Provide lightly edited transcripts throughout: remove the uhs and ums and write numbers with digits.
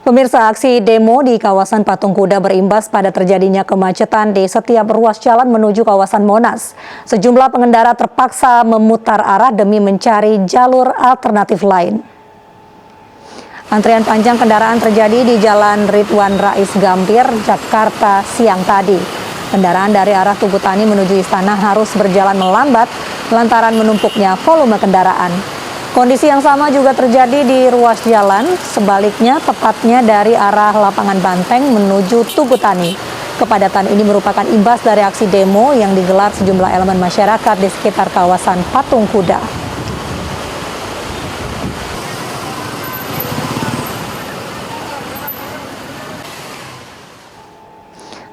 Pemirsa, aksi demo di kawasan Patung Kuda berimbas pada terjadinya kemacetan di setiap ruas jalan menuju kawasan Monas. Sejumlah pengendara terpaksa memutar arah demi mencari jalur alternatif lain. Antrian panjang kendaraan terjadi di Jalan Ridwan Rais Gambir, Jakarta siang tadi. Kendaraan dari arah Tugu Tani menuju Istana harus berjalan melambat lantaran menumpuknya volume kendaraan. Kondisi yang sama juga terjadi di ruas jalan, sebaliknya tepatnya dari arah Lapangan Banteng menuju Tugu Tani. Kepadatan ini merupakan imbas dari aksi demo yang digelar sejumlah elemen masyarakat di sekitar kawasan Patung Kuda.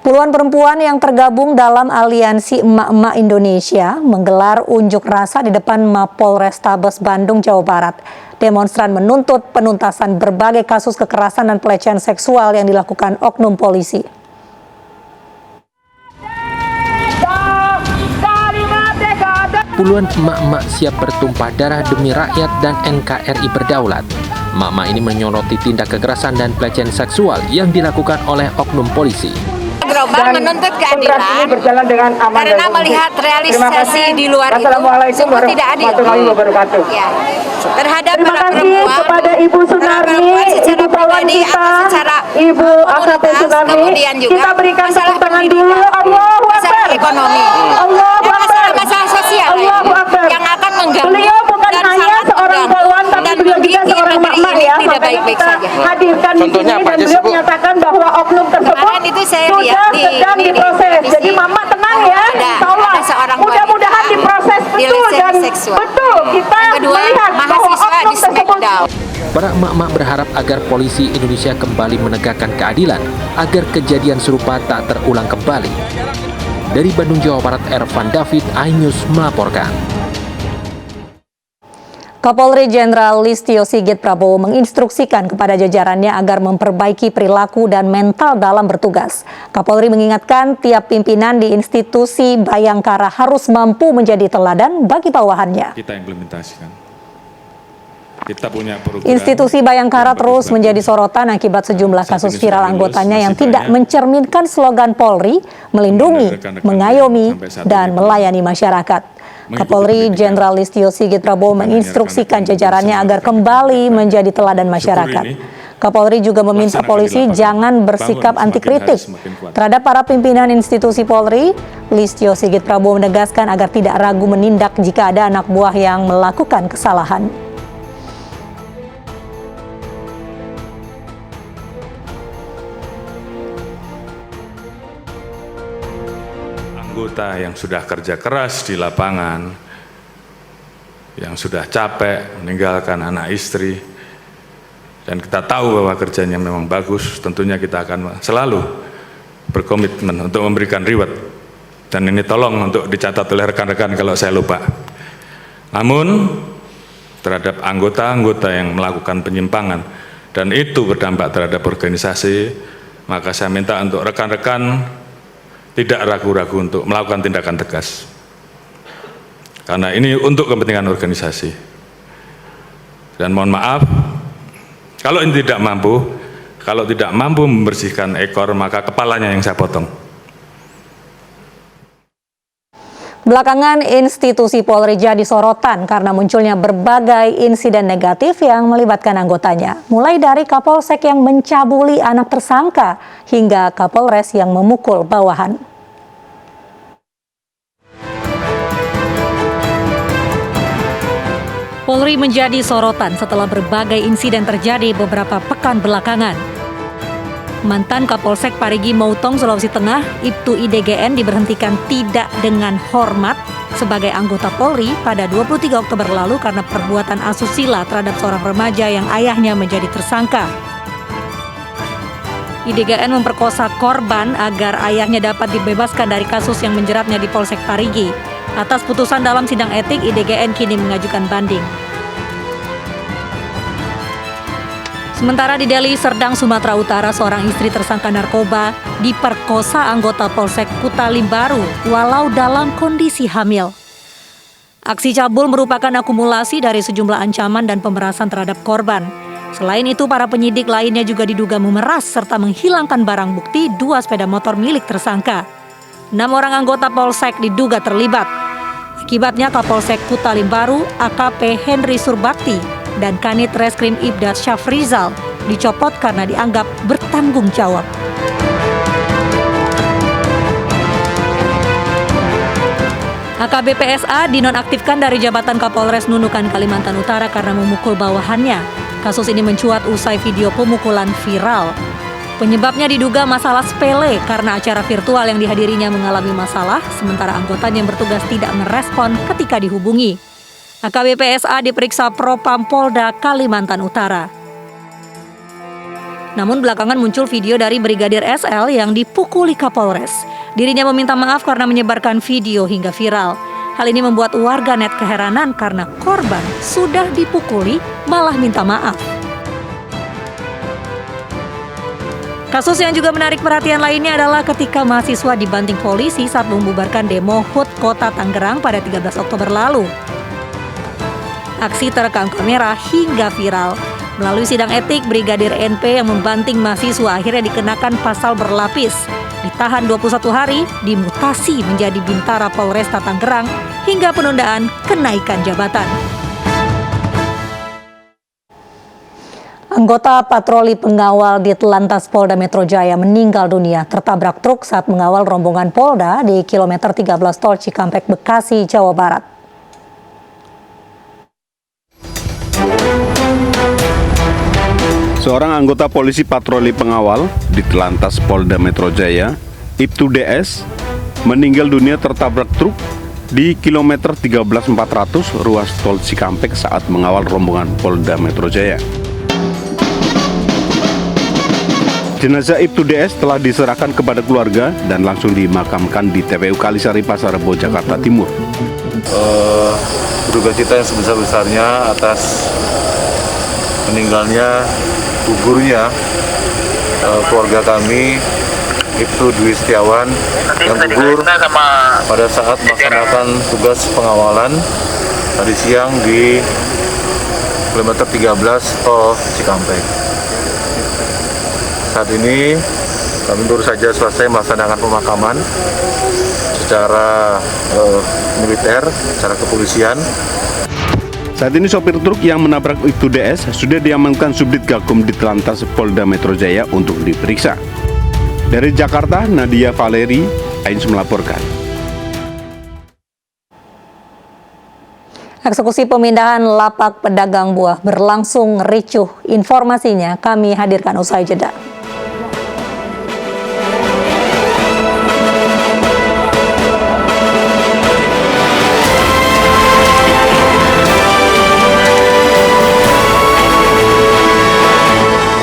Puluhan perempuan yang tergabung dalam Aliansi Emak-Emak Indonesia menggelar unjuk rasa di depan Mapolrestabes Bandung, Jawa Barat. Demonstran menuntut penuntasan berbagai kasus kekerasan dan pelecehan seksual yang dilakukan oknum polisi. Puluhan emak-emak siap bertumpah darah demi rakyat dan NKRI berdaulat. Emak-emak ini menyoroti tindak kekerasan dan pelecehan seksual yang dilakukan oleh oknum polisi. Global menuntut keadilan karena melihat realisasi di luar itu semua tidak adil ya, terhadap para perempuan, kepada Ibu Sunarni, secara pribadi atau secara komunitas, kemudian juga kita berikan masalah tangan dulu, masalah ekonomi, dan masalah sosial yang akan mengganggu beliau bukan dan hanya sangat seorang poluan, tapi dan beliau juga seorang negeri ini tidak baik-baik saja. Hadirkan di sini dan beliau menyatakan bahwa oknum tersebut kemarin itu saya lihat sedang diproses. Jadi Mama tenang ya, ada seorang mudah-mudahan diproses betul dan betul kita melihat bahwa oknum tersebut. Para emak-emak berharap agar polisi Indonesia kembali menegakkan keadilan agar kejadian serupa tak terulang kembali. Dari Bandung, Jawa Barat, Ervan David, iNews melaporkan. Kapolri Jenderal Listio Sigit Prabowo menginstruksikan kepada jajarannya agar memperbaiki perilaku dan mental dalam bertugas. Kapolri mengingatkan tiap pimpinan di institusi Bayangkara harus mampu menjadi teladan bagi bawahannya. Kita implementasikan. Kita punya program. Institusi Bayangkara terus menjadi sorotan akibat sejumlah kasus viral anggotanya yang tidak mencerminkan slogan Polri, melindungi, mengayomi, dan melayani masyarakat. Kapolri Jenderal Listio Sigit Prabowo menginstruksikan jajarannya agar kembali menjadi teladan masyarakat. Kapolri juga meminta polisi jangan bersikap anti-kritik terhadap para pimpinan institusi Polri. Listio Sigit Prabowo menegaskan agar tidak ragu menindak jika ada anak buah yang melakukan kesalahan. Anggota yang sudah kerja keras di lapangan, yang sudah capek meninggalkan anak istri, dan kita tahu bahwa kerjanya memang bagus, tentunya kita akan selalu berkomitmen untuk memberikan reward. Dan ini tolong untuk dicatat oleh rekan-rekan kalau saya lupa. Namun terhadap anggota-anggota yang melakukan penyimpangan dan itu berdampak terhadap organisasi, maka saya minta untuk rekan-rekan tidak ragu-ragu untuk melakukan tindakan tegas. Karena ini untuk kepentingan organisasi. Dan mohon maaf, kalau ini tidak mampu membersihkan ekor, maka kepalanya yang saya potong. Belakangan institusi Polri jadi sorotan karena munculnya berbagai insiden negatif yang melibatkan anggotanya. Mulai dari Kapolsek yang mencabuli anak tersangka hingga Kapolres yang memukul bawahan. Polri menjadi sorotan setelah berbagai insiden terjadi beberapa pekan belakangan. Mantan Kapolsek Parigi Motong, Sulawesi Tengah, Ibtu IDGN diberhentikan tidak dengan hormat sebagai anggota Polri pada 23 Oktober lalu karena perbuatan asusila terhadap seorang remaja yang ayahnya menjadi tersangka. IDGN memperkosa korban agar ayahnya dapat dibebaskan dari kasus yang menjeratnya di Polsek Parigi. Atas putusan dalam sidang etik, IDGN kini mengajukan banding. Sementara di Deli Serdang, Sumatera Utara, seorang istri tersangka narkoba diperkosa anggota Polsek Kutalimbaru walau dalam kondisi hamil. Aksi cabul merupakan akumulasi dari sejumlah ancaman dan pemerasan terhadap korban. Selain itu, para penyidik lainnya juga diduga memeras serta menghilangkan barang bukti 2 sepeda motor milik tersangka. 6 orang anggota Polsek diduga terlibat. Akibatnya Kapolsek Kuta Limbaru, AKP Henry Surbakti, dan Kanit Reskrim Ibda Syafrizal dicopot karena dianggap bertanggung jawab. AKBP SA dinonaktifkan dari jabatan Kapolres Nunukan, Kalimantan Utara karena memukul bawahannya. Kasus ini mencuat usai video pemukulan viral. Penyebabnya diduga masalah sepele karena acara virtual yang dihadirinya mengalami masalah, sementara anggotanya yang bertugas tidak merespon ketika dihubungi. AKBP SA diperiksa Propam Polda Kalimantan Utara. Namun belakangan muncul video dari Brigadir SL yang dipukuli Kapolres. Dirinya meminta maaf karena menyebarkan video hingga viral. Hal ini membuat warganet keheranan karena korban sudah dipukuli malah minta maaf. Kasus yang juga menarik perhatian lainnya adalah ketika mahasiswa dibanting polisi saat membubarkan demo HUT Kota Tangerang pada 13 Oktober lalu. Aksi terekam kamera hingga viral. Melalui sidang etik, Brigadir NP yang membanting mahasiswa akhirnya dikenakan pasal berlapis. Ditahan 21 hari, dimutasi menjadi Bintara Polresta Tangerang, hingga penundaan kenaikan jabatan. Anggota patroli pengawal di Telantas Polda Metro Jaya meninggal dunia tertabrak truk saat mengawal rombongan Polda di kilometer 13 Tol Cikampek, Bekasi, Jawa Barat. Seorang anggota polisi patroli pengawal di Telantas Polda Metro Jaya, Ibtu DS, meninggal dunia tertabrak truk di kilometer 13.400 ruas tol Cikampek saat mengawal rombongan Polda Metro Jaya. Jenazah Ibtu DS telah diserahkan kepada keluarga dan langsung dimakamkan di TPU Kalisari Pasar Rebo, Jakarta Timur. Berduka cita yang sebesar-besarnya atas meninggalnya gugurnya keluarga kami, Ibtu Dwi Setiawan, yang gugur pada saat melaksanakan tugas pengawalan tadi siang di kilometer 13 Tol Cikampek. Saat ini kami baru saja selesai melaksanakan pemakaman secara militer, secara kepolisian. Saat ini sopir truk yang menabrak Ibtu DS sudah diamankan Subdit Gakum di Telantas Polda Metro Jaya untuk diperiksa. Dari Jakarta, Nadia Valeri, Ains melaporkan. Eksekusi pemindahan lapak pedagang buah berlangsung ricuh. Informasinya kami hadirkan usai jeda.